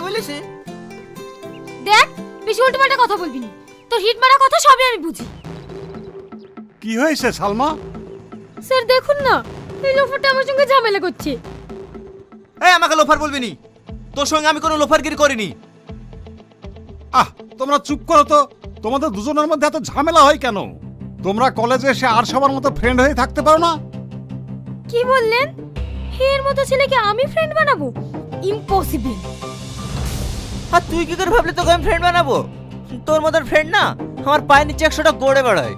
বলেছে। দেখ, বেশি উল্টোপাল্টা কথা বলবি না। তোর হিট মারা কথা সবই আমি বুঝি। কি হয়েছে সালমা? স্যার দেখুন না, এই লোফারটা আমার সঙ্গে ঝামেলা করছে। এই আমাকে লোফার বলবি নি, তোর সঙ্গে আমি কোনো লোফারগিরি করিনি। তোমরা চুপ করো তো। তোমাদের দুজনের মধ্যে এত ঝামেলা হয় কেন? তোমরা কলেজে এসে আর সবার মতো ফ্রেন্ড হয়ে থাকতে পারো না? কি বললেন? এর মতো ছেলেকে আমি ফ্রেন্ড বানাবো? ইম্পসিবল। আর তুই কি করে ভাবলি তোকে আমি ফ্রেন্ড বানাবো? তোর মতন ফ্রেন্ড না আমার পায়ের নিচে 100টা গড়ে বেড়ায়।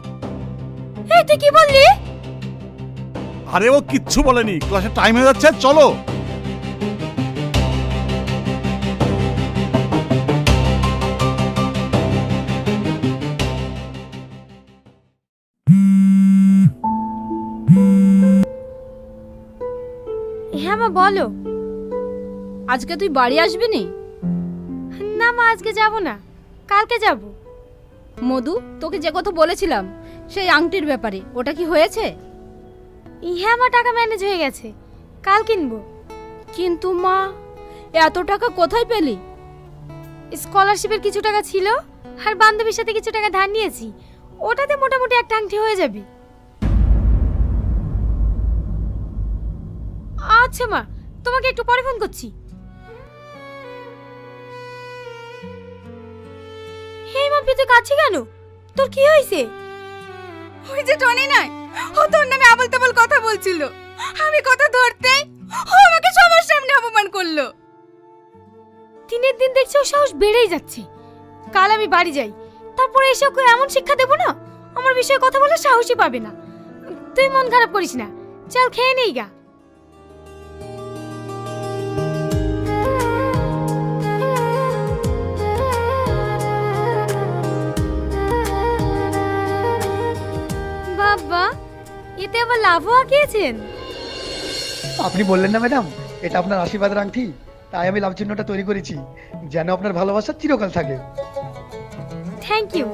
এই তুই কি বললি? আরে ও কিচ্ছু বলেনি, ক্লাসে টাইম হয়ে যাচ্ছে, চলো। হ্যাঁ মা বলো। আজকে তুই বাড়ি আসবি নি? না মা, আজকে যাব না, কালকে যাব। মধু, তোকে যে কথা বলেছিলাম সেই আংটির ব্যাপারে, ওটা কি হয়েছে? হ্যাঁ মা, টাকা ম্যানেজ হয়ে গেছে, কাল কিনবো। কিন্তু মা, এত টাকা কোথায় পেলি? স্কলারশিপের কিছু টাকা ছিল আর বান্ধবীর সাথে কিছু টাকা ধার নিয়েছি, ওটাতে মোটামুটি একটা আংটি হয়ে যাবে। আচ্ছা মা, তোমাকে একটু পরে ফোন করছি। হেই মা, তুই কাছে কেন? তোর কি হয়েছে? ওই যে টনি নাই, ও তোর নামে আবল তাবল কথা বলছিল। আমি কথা ধরতেই ও আমাকে সবার সামনে অপমান করলো। দিনের দিন দেখছি ওর সাহস বেড়েই যাচ্ছে। কাল আমি বাড়ি যাই, তারপরে এসে ওকে এমন শিক্ষা দেবো না, আমার বিষয়ে কথা বলে সাহসই পাবে না। তুই মন খারাপ করিস না, চল খেয়ে নেই গা। বাবা, এতে আবার লাভও আঁকিয়েছেন। আপনি বললেন না ম্যাডাম, এটা আপনার আশীর্বাদের আংটি, তাই আমি লাভ চিহ্নটা তৈরি করেছি, যেন আপনার ভালোবাসা চিরকাল থাকে। Thank you.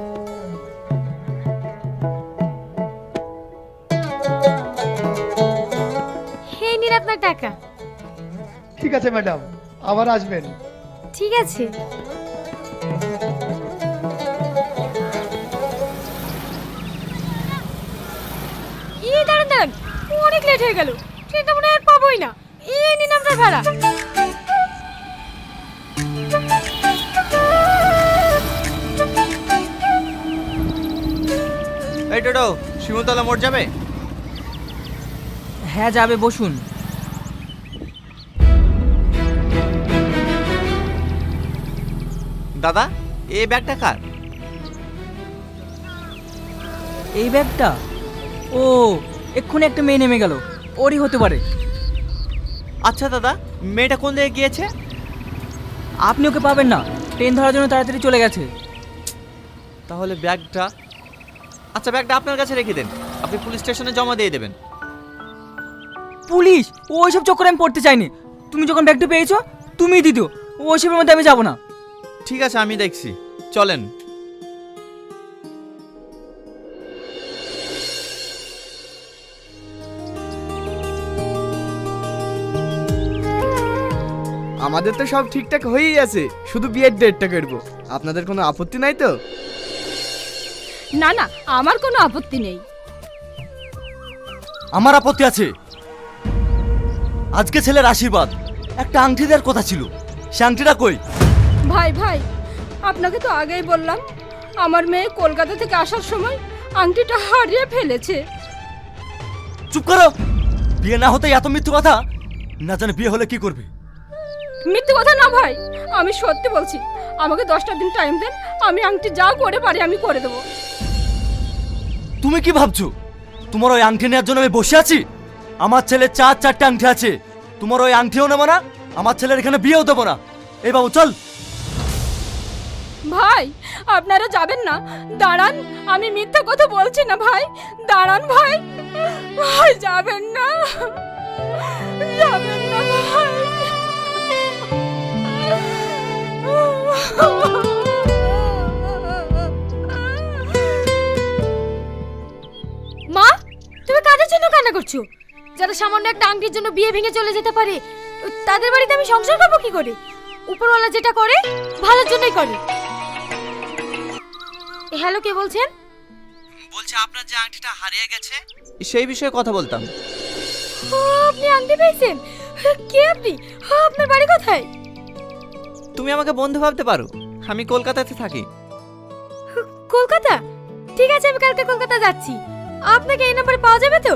হে নিন আপনার টাকা। ঠিক আছে ম্যাডাম, আবার আসবেন। ঠিক আছে। দাঁড়ান দাঁড়ান, অনেক লেট হয়ে গেল, ট্রেনটা মনে হয় আর পাবোই না। এই নিন আপনার ভাড়া। এই টোটো, শিমুলতলা মোড় যাবে? হ্যাঁ যাবে, বসুন। দাদা, এই ব্যাগটা কার? এই ব্যাগটা? ও, এক্ষুনি একটা মেয়ে নেমে গেল, ওরই হতে পারে। আচ্ছা দাদা, মেয়েটা কোন দিকে গিয়েছে? আপনি ওকে পাবেন না, ট্রেন ধরার জন্য তাড়াতাড়ি চলে গেছে। তাহলে ব্যাগটা? আচ্ছা, ব্যাগটা আপনার কাছে রেখে দেন, আপনি পুলিশ স্টেশনে জমা দিয়ে দেবেন। পুলিশ? ওইসব চক্করে আমি পড়তে চাইনি। তুমি যখন ব্যাগটা পেয়েছো তুমিই দিত, ওইসবের মধ্যে আমি যাবো না। ঠিক আছে, আমি দেখছি, চলেন। আমাদের তো সব ঠিকঠাক হয়েই আছে, শুধু বিয়ের ডেটটা করবো। আপনাদের কোনো আপত্তি নাই তো? না না, আমার কোনো আপত্তি নেই। আমার আপত্তি আছে। আজকে ছেলের আশীর্বাদ, একটা আংটি দেওয়ার কথা ছিল, সে আংটিটা কই? ভাই ভাই, আপনাকে তো আগেই বললাম, আমার মেয়ে কলকাতা থেকে আসার সময় আংটিটা হারিয়ে ফেলেছে। চুপ করো। বিয়ে না হতে এত মিথ্যু কথা, না জানে বিয়ে হলে কি করবে? মিথ্যে কথা না ভাই, আমি সত্যি বলছি। আমাকে 10টা দিন টাইম দেন, আমি আংটি যা করে পারি আমি করে দেবো। তুমি কি ভাবছো তোমার ওই আংটি নেওয়ার জন্য আমি বসে আছি? আমার ছেলে 4-4টে আংটি আছে, তোমার ওই আংটিও নেবো না, আমার ছেলের এখানে বিয়েও দেবো না। এই বাবু চল। ভাই, আপনারা যাবেন না? দাঁড়ান, আমি মিথ্যা কথা বলছি না ভাই, দাঁড়ান ভাই। ভাই যাবেন না, যাবেন না ভাই। মা, তুমি কাদের জন্য কান্না করছো? যারা সামান্য একটা আংটির জন্য বিয়ে ভেঙে চলে যেতে পারে, তাদের বাড়িতে আমি সংসার করবো কি করে? উপরওয়ালা যেটা করে ভালোর জন্যই করে। হ্যালো, কে বলছেন? বলছে আপনার যে আংটিটা হারিয়ে গেছে সেই বিষয়ে কথা বলতাম। ও, আপনি আংটি পেয়েছেন? কে আপনি? আপনার বাড়ি কোথায়? তুমি আমাকে বন্ধু ভাবতে পারো, আমি কলকাতাতে থাকি। কলকাতা? ঠিক আছে, আমি কালকে কলকাতা যাচ্ছি। আপনাকে এই নম্বরে পাওয়া যাবে তো?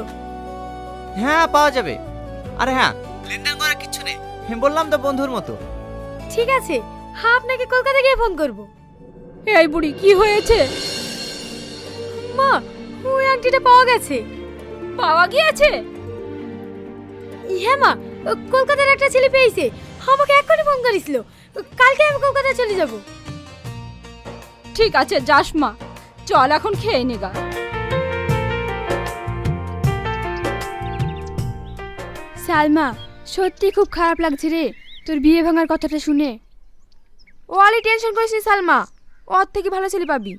হ্যাঁ, পাওয়া যাবে। আরে হ্যাঁ, লেনদেন করার কিছু নেই, বললাম তো বন্ধুর মতো। ঠিক আছে, আপনাকে কলকাতা গিয়ে ফোন করব। এই বুড়ি, কি হয়েছে? মা, ওই আংটিটা পাওয়া গেছে। পাওয়া গিয়েছে? হ্যাঁ মা, কলকাতার একটা ছেলে পেয়েছে, আমাকে এক্ষুনি ফোন করেছিল। কালকে আমি কলকাতা চলে যাব। ঠিক আছে, যাস মা, চল এখন খেয়ে নেগা। সালমা, সত্যি খুব খারাপ লাগছে রে তোর বিয়ে ভাঙার কথাটা শুনে। ও আলি টেনশন করিস নি সালমা, ওর থেকে ভালো ছেলে পাবি।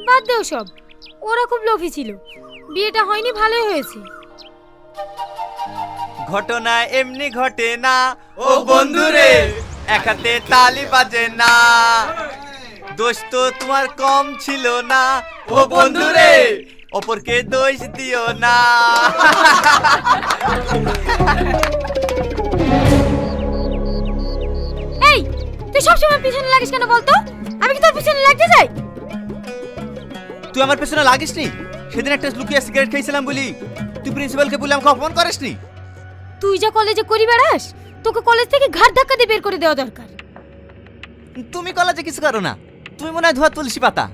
বাদ দেও সব, ওরা খুব লোভী ছিল। বিয়েটা হয়নি, ভালোই হয়েছে। ঘটনা এমনি ঘটে না ও বন্ধুরে, এক হাতে তালি বাজে না। দোষ তো তোমার কম ছিল না ও বন্ধুরে, অপরকে দোষ দিও না। এই, তুই সবসময় পিছনে লাগিস কেন বলতো? আমি কি তোর পিছনে লাগতে যাই? তুই আমার পেছনে লাগিসনি? সেদিন একটা লুকিয়ে সিগারেট খেয়েছিলাম বলি তুই প্রিন্সিপালকে বলে আমাকে অপমান করিসনি? তুই যা কলেজে করি বেড়াস, তোকে কলেজ থেকে ঘাট ধাক্কা দিয়ে বের করে দেওয়া দরকার। তুমি কলেজে কিছু করো না, তুমি মনে হয় ধোয়া তুলসী পাতা।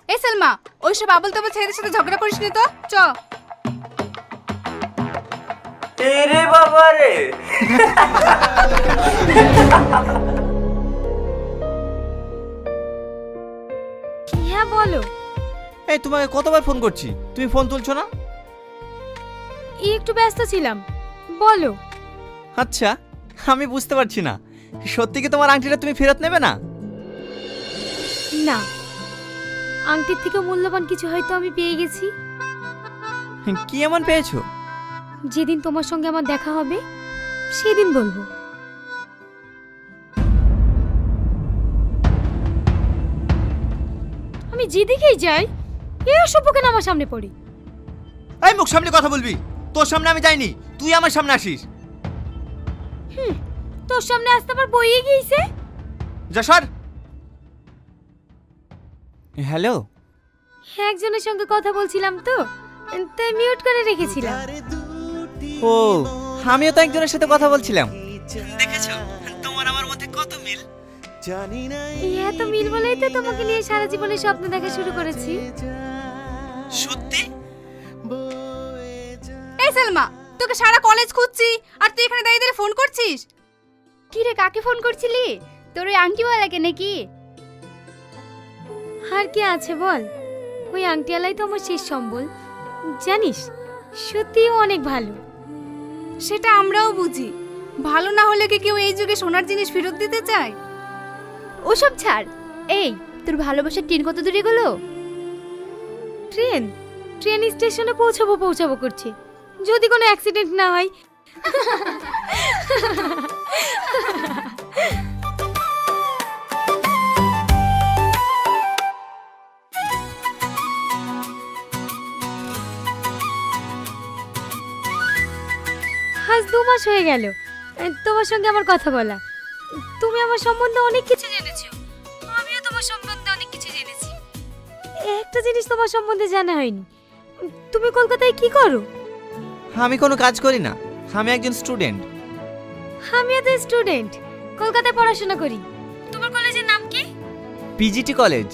এই সালমা, ওইসব আবল তাবল ছেলেদের সাথে ঝগড়া করিস নি তো, চ। রে বাবা রে। হ্যাঁ বলো। এই তোমাকে কতবার ফোন করছি, তুমি ফোন তুলছো না? একটু ব্যস্ত ছিলাম, বলো। আচ্ছা, আমি বুঝতে পারছি না, সত্যি কি তোমার আংটিটা তুমি ফেরত নেবে না? না, আংটির থেকে মূল্যবান কিছু হয়তো আমি পেয়ে গেছি। কি এমন পেয়েছো? যেদিন তোমার সঙ্গে আমার দেখা হবে সেদিন বলবো। আমি যেদিকেই যাই এ অসভ্য কেন আমার সামনে পড়ে। এই মুখ সামনে কথা বলবি, তোর সামনে আমি যাইনি, তুই আমার সামনে আসিস। তোর সামনে আসতে আবার বইয়ে গিয়েছে। যা সর। হ্যালো, একজনের সঙ্গে কথা বলছিলাম তো, তাই মিউট করে রেখেছিলাম। ও, আমিও তো একজনের সাথে কথা বলছিলাম। দেখেছো তোমার আমার মধ্যে কত মিল। এত মিল বলেই তো তোমাকে নিয়ে সারা জীবনে স্বপ্ন দেখা শুরু করেছি। সত্যি? এই সালমা, তোকে সারা কলেজ খুঁজছি আর তুই এখানে দাঁড়িয়ে দাঁড়িয়ে ফোন করছিস। কি রে, কাকে ফোন করছিলি? তোর ওই আংটিওয়ালাকে নাকি? আর কে আছে বল, ওই আংটিওয়ালাই তো আমার শেষ সম্বল। জানিস, সত্যিই ও অনেক ভালো। সেটা আমরাও বুঝি, ভালো না হলে কি কেউ এই যুগে সোনার জিনিস ফেরত দিতে চায়? ওসব ছাড়। এই, তোর ভালোবাসার ট্রেন কত দূরে গেল? ট্রেন স্টেশনে পৌঁছাবো করছে, যদি কোনো অ্যাক্সিডেন্ট না হয়। আজ 2 মাস হয়ে গেল তোমার সঙ্গে আমার কথা বলা। তুমি আমার সম্বন্ধে অনেক কিছু জেনেছো, আমিও তোমার সম্বন্ধে অনেক কিছু জেনেছি। একটা জিনিস তোমার সম্বন্ধে জানা হয়নি, তুমি কলকাতায় কি করো? আমি কোনো কাজ করি না, আমি একজন স্টুডেন্ট। আমিও তো স্টুডেন্ট, কলকাতায় পড়াশোনা করি। তোমার কলেজের নাম কি? PGT college.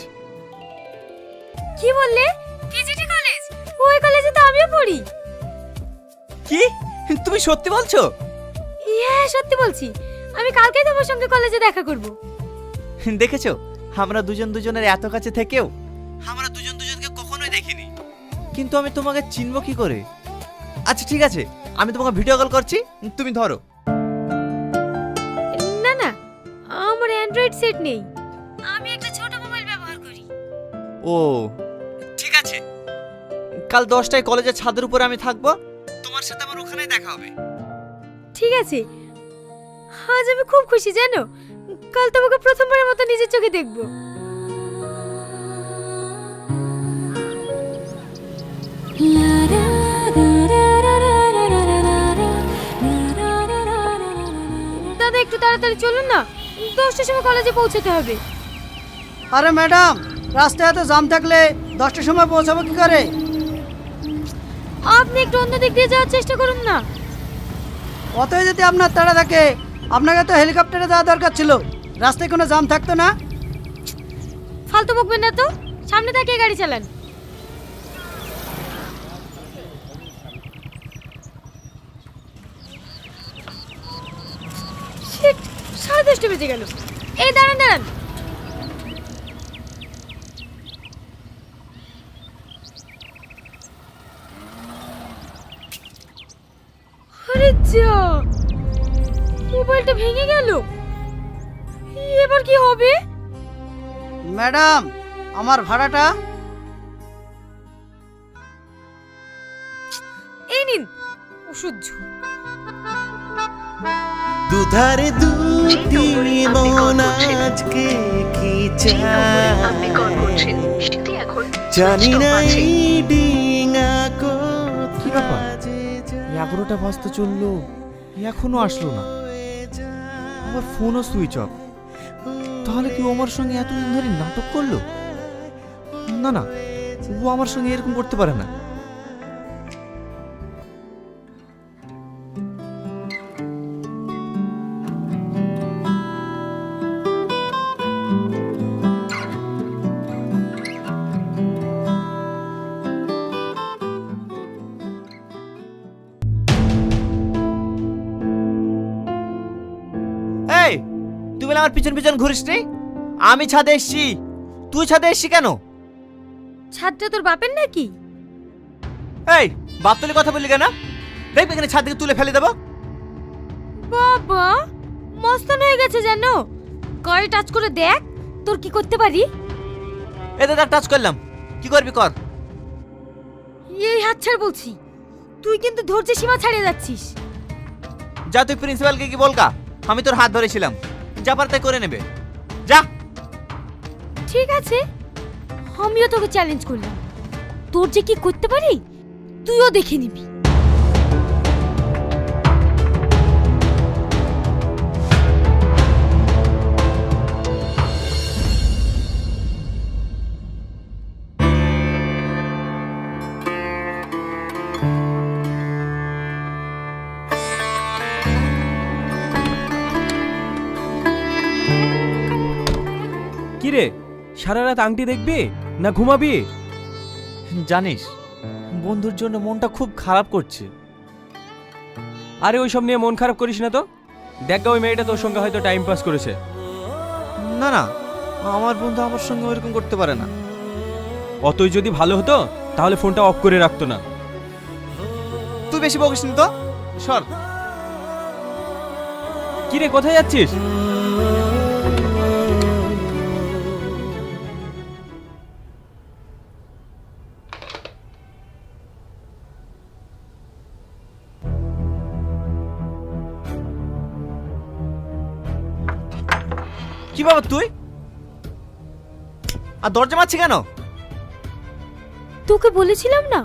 কি বললে? PGT college? ওই কলেজে তো আমিও পড়ি। কি তুমি সত্যি বলছো? হ্যাঁ, সত্যি বলছি। আমি কালকেই তোমার সঙ্গে কলেজে দেখা করব। দেখেছো, আমরা দুজনের এত কাছে থেকেও আমরা দুজনকে কখনোই দেখিনি, কিন্তু আমি তোমাকে চিনবো কি করে? আচ্ছা ঠিক আছে, আমি তোমাকে ভিডিও কল করছি, তুমি ধরো। না না, আমার অ্যান্ড্রয়েড সেট নেই, আমি একটা ছোট মোবাইল ব্যবহার করি। ও ঠিক আছে, কাল 10টায় কলেজের ছাদের উপরে আমি থাকবো, তোমার সাথে আমার ওখানেই দেখা হবে। ঠিক আছে, আজ আমি খুব খুশি জানো, কাল তোমাকে প্রথমবারের মতো নিজের চোখে দেখবো। দাদা একটু তাড়াতাড়ি চলুন না, 10টার সময় কলেজে পৌঁছাতে হবে। আরে ম্যাডাম, রাস্তায় এত জাম থাকলে 10টার সময় পৌঁছাবো কি করে? আপনি একটু অন্য দিক দিয়ে যাওয়ার চেষ্টা করুন না। অতই যদি আপনার তাড়া থাকে, আপনাকে তো হেলিকপ্টারে যাওয়া দরকার ছিল, রাস্তায় কোনো জাম থাকতো না। ফালতু বকবেন না তো, সামনে তাকিয়ে গাড়ি চালান। শিট, 10:30 বেজে গেল। এই দাঁড়ান দাঁড়ান, আরে যা, মোবাইলটা ভেঙে গেল। এবার কি হবে? ম্যাডাম, আমার ভাড়াটা? এই নিন অসহ্য। দুধারে দুটি মন আজকে কি চায়, জানি না এই ডিঙা কি ব্যাপার? কোথায় 11টা বাজতে চললো, এখনো আসলো না। আমার ফোনও সুইচ অফ। তাহলে কি ও আমার সঙ্গে এতদিন ধরে নাটক করলো? না না, ও আমার সঙ্গে এরকম করতে পারে না। এই, তুই বলে আমার পিছন পিছন ঘুরিস নি? আমি ছাদে এসছি, তুই ছাদে এসছি কেন? ছাদটা তোর বাপের নাকি? এই, বাপ তুলে কথা বললি কেন? দেখবে এখানে ছাদ থেকে তুলে ফেলে দেবো। বাবা মস্তান হয়ে গেছে জানো, গায়ে টাচ করে দেখ তোর কি করতে পারি। এতে তার টাচ করলাম, কি করবি কর। এই হাত ছাড় বলছি, তুই কিন্তু ধৈর্যের সীমা ছাড়িয়ে যাচ্ছিস। যা তুই প্রিন্সিপালকে কি বলকা, আমি তোর হাত ধরেছিলাম, যা পার তাই করে নেবে, যা। ঠিক আছে, আমিও তোকে চ্যালেঞ্জ করলাম, তোর যে কি করতে পারি তুইও দেখে নিবি। কিরে, সারা রাত আংটি দেখবি না ঘুমাবি? জানিস, বন্ধুর জন্য মনটা খুব খারাপ করছে। আরে ওইসব নিয়ে মন খারাপ করিস না তো। দেখ ওই মেয়েটা তোর সঙ্গে হয়তো টাইম পাস করেছে। না না, আমার বন্ধু আমার সঙ্গে ওইরকম করতে পারে না। অতই যদি ভালো হতো তাহলে ফোনটা অফ করে রাখতো না। তুই বেশি বকিস নি তো, সর। কিরে, কোথায় যাচ্ছিস? কি বাবা তুই, আর দরজা মারছি কেন? তোকে বলেছিলাম না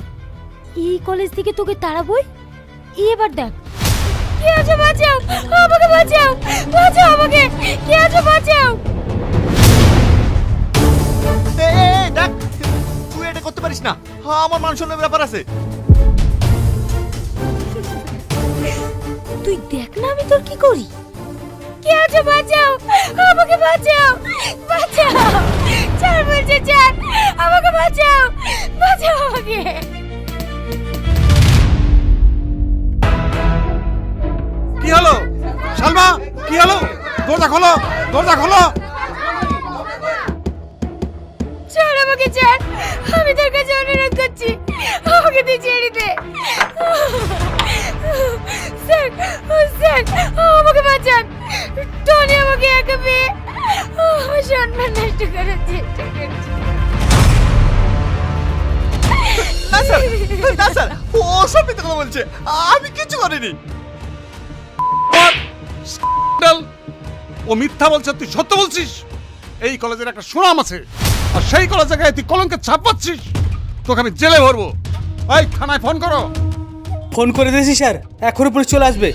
এই কলেজ থেকে তোকে তাড়াবই। এবার দেখ কে আছে, বাঁচাও আমাকে, বাঁচাও বাঁচাও আমাকে, কে আছে বাঁচাও। এই দেখ, তুই এটা করতে পারিস না, আমার মান সম্মানের ব্যাপার আছে। তুই দেখ না আমি তোর কি করি। কে আছে বাঁচাও আমাকে, বাঁচাও বাঁচাও, চার বলছে চার, আমাকে বাঁচাও বাঁচাও আমাকে। কি হলো সালমা, কি হলো? দরজা খোলো, দরজা খোলো। ছাড় আমাকে, ছাড়, আমি তোর কাছে অনুরোধ করছি, আমাকে তুই ছেড়ে দে। স্যার স্যার, আমাকে বাঁচান, টনি আমাকে একা পেয়ে আমার সম্মান নষ্ট করার চেষ্টা করছে। না স্যার, না স্যার, ও সব মিথ্যা কথা বলছে, আমি কিছু করিনি। ও মিথ্যা বলছে, তুই সত্য বলছিস। এই কলেজের একটা সুনাম আছে, আর সেই কলেজে গায়ে তুই কলঙ্কের ছাপ পাচ্ছিস। তোকে আমি জেলে ভরবো। এই থানায় ফোন করো। ফোন করে দিয়েছি স্যার, এখনই পুলিশ চলে আসবে।